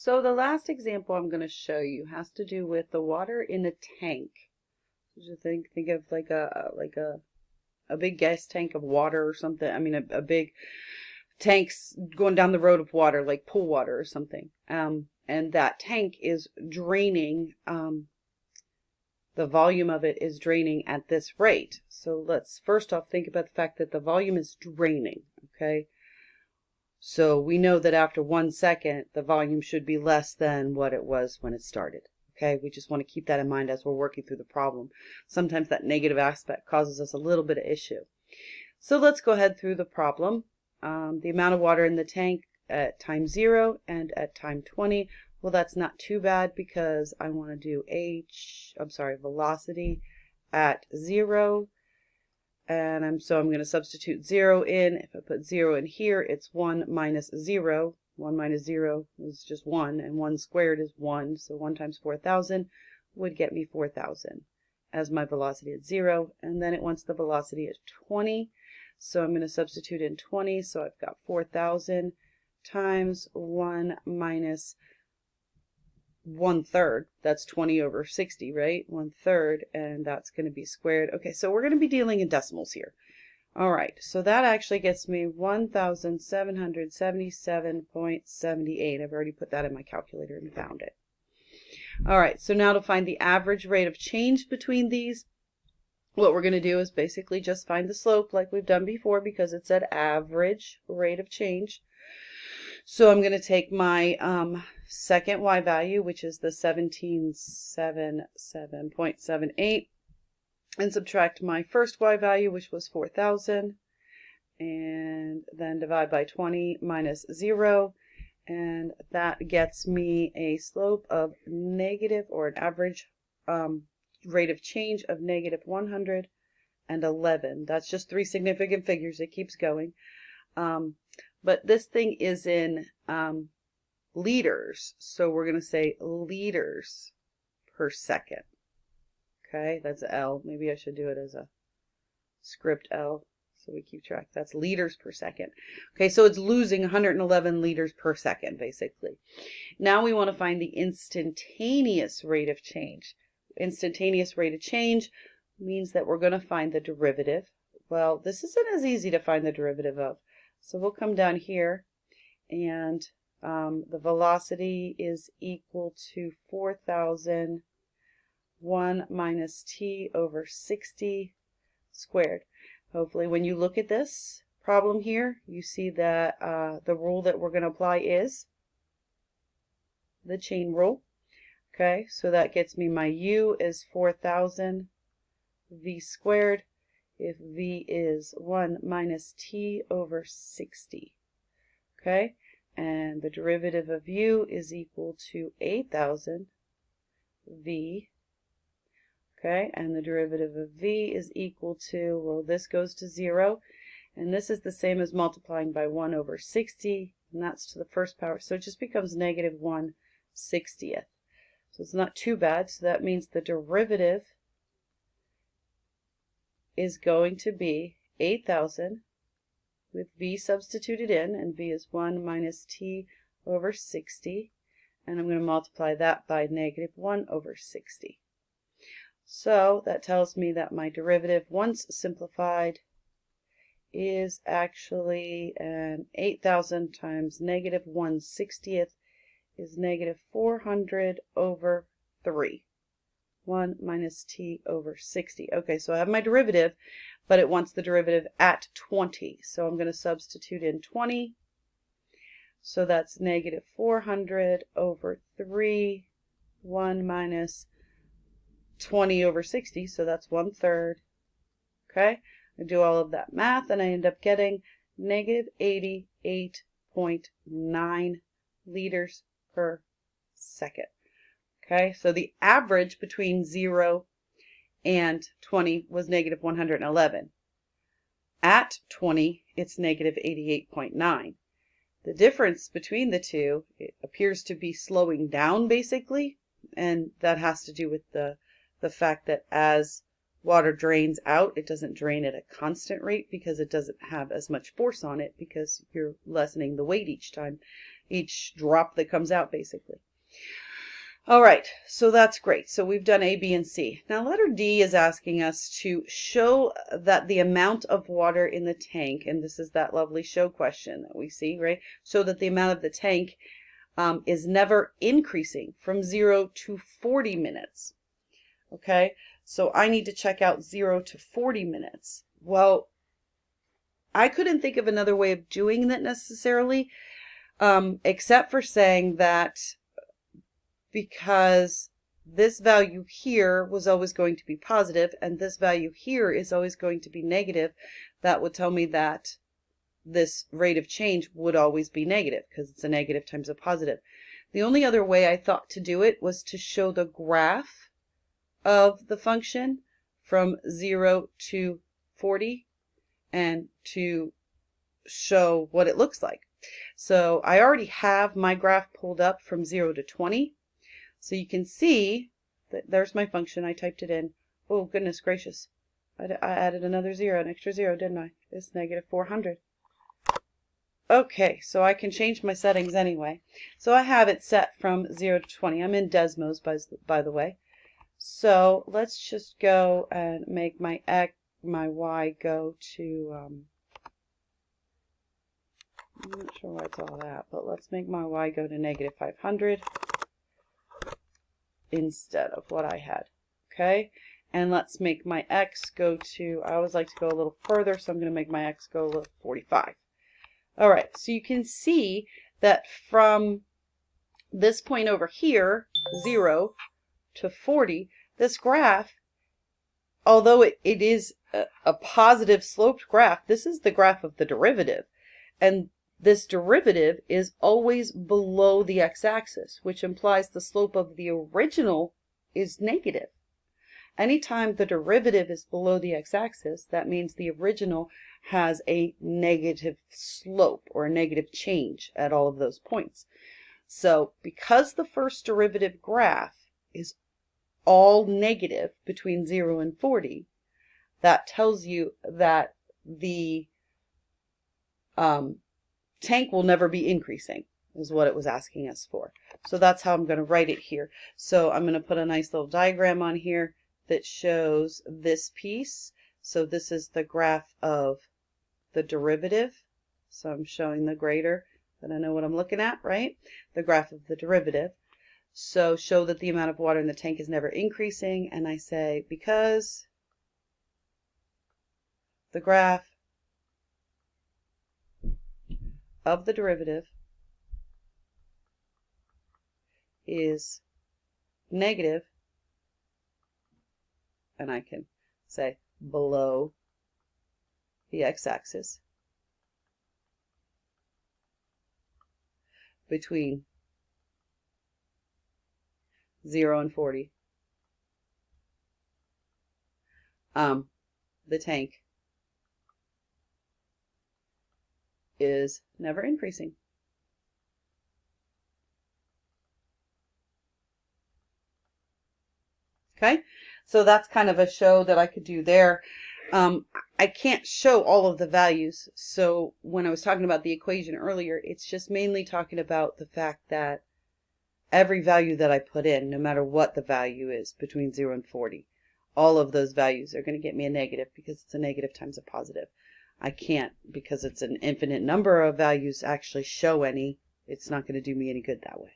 So the last example I'm going to show you has to do with the water in a tank. Just think of like a big gas tank of water or something. I mean a big tank's going down the road of water, like pool water or something. And that tank is draining. The volume of it is draining at this rate. So let's first off think about the fact that the volume is draining. Okay. So we know that after 1 second, the volume should be less than what it was when it started. Okay, we just want to keep that in mind as we're working through the problem. Sometimes that negative aspect causes us a little bit of issue. So let's go ahead through the problem. The amount of water in the tank at time 0 and at time 20. Well, that's not too bad because I want to do velocity at 0. And I'm going to substitute 0 in. If I put 0 in here, it's 1 minus 0. 1 minus 0 is just 1, and 1 squared is 1. So 1 times 4,000 would get me 4,000 as my velocity at 0. And then it wants the velocity at 20. So I'm going to substitute in 20. So I've got 4,000 times 1 minus 1/3. That's 20 over 60, right? 1/3, and that's going to be squared. Okay, so we're going to be dealing in decimals here. All right, so that actually gets me 1,777.78. I've already put that in my calculator and found it. All right, so now to find the average rate of change between these, what we're going to do is basically just find the slope like we've done before because it said average rate of change. So I'm going to take my second y value, which is the 1777.78, and subtract my first y value, which was 4,000, and then divide by 20 minus 0, and that gets me a slope of negative, or an average rate of change of negative 111. That's just 3 significant figures. It keeps going. But this thing is in liters, so we're going to say liters per second. Okay, that's L. Maybe I should do it as a script L so we keep track. That's liters per second. Okay, so it's losing 111 liters per second, basically. Now we want to find the instantaneous rate of change. Instantaneous rate of change means that we're going to find the derivative. Well, this isn't as easy to find the derivative of. So we'll come down here, and the velocity is equal to 4,000 1 minus t over 60 squared. Hopefully when you look at this problem here, you see that the rule that we're going to apply is the chain rule. Okay, so that gets me my u is 4,000 v squared if v is 1 minus t over 60. Okay, and the derivative of u is equal to 8,000 v. Okay, and the derivative of v is equal to, well, this goes to 0, and this is the same as multiplying by 1 over 60, and that's to the first power, so it just becomes negative 1/60th. So it's not too bad, so that means the derivative is going to be 8,000 with v substituted in, and v is 1 minus t over 60, and I'm going to multiply that by negative 1 over 60. So that tells me that my derivative, once simplified, is actually 8,000 times negative 1/60th is negative 400 over 3. 1 minus t over 60. Okay, so I have my derivative, but it wants the derivative at 20. So I'm going to substitute in 20. So that's negative 400 over 3, 1 minus 20 over 60, so that's 1/3. Okay, I do all of that math, and I end up getting negative 88.9 liters per second. Okay, so the average between 0 and 20 was negative 111. At 20, it's negative 88.9. The difference between the two, it appears to be slowing down, basically, and that has to do with the fact that as water drains out, it doesn't drain at a constant rate because it doesn't have as much force on it because you're lessening the weight each time. each drop that comes out, basically. All right, so that's great. So we've done A, B, and C. Now letter D is asking us to show that the amount of water in the tank, and this is that lovely show question that we see, right? So that the amount of the tank is never increasing from 0 to 40 minutes. Okay, so I need to check out 0 to 40 minutes. Well, I couldn't think of another way of doing that necessarily, except for saying that because this value here was always going to be positive and this value here is always going to be negative, that would tell me that this rate of change would always be negative because it's a negative times a positive. The only other way I thought to do it was to show the graph of the function from 0 to 40 and to show what it looks like. So I already have my graph pulled up from 0 to 20. So you can see that there's my function. I typed it in. Oh, goodness gracious. I added another 0, an extra 0, didn't I? It's negative 400. Okay, so I can change my settings anyway. So I have it set from 0 to 20. I'm in Desmos, by the way. So let's just go and make my y go to, I'm not sure why it's all that, but let's make my y go to negative 500 instead of what I had. Okay, and let's make my x go to, I always like to go a little further, so I'm going to make my x go to 45. All right, so you can see that from this point over here, 0 to 40, this graph, although it is a positive sloped graph, this is the graph of the derivative. And this derivative is always below the x-axis, which implies the slope of the original is negative. Anytime the derivative is below the x-axis, that means the original has a negative slope or a negative change at all of those points. So because the first derivative graph is all negative between 0 and 40, that tells you that the tank will never be increasing, is what it was asking us for. So that's how I'm going to write it here. So I'm going to put a nice little diagram on here that shows this piece. So this is the graph of the derivative. So I'm showing the grader that I know what I'm looking at, right? The graph of the derivative. So show that the amount of water in the tank is never increasing, and I say because the graph of the derivative is negative, and I can say below the x-axis between 0 and 40, the tank is never increasing. Okay, so that's kind of a show that I could do there. I can't show all of the values, so when I was talking about the equation earlier, it's just mainly talking about the fact that every value that I put in, no matter what the value is between 0 and 40, all of those values are going to get me a negative because it's a negative times a positive. I can't, because it's an infinite number of values, actually show any. It's not going to do me any good that way.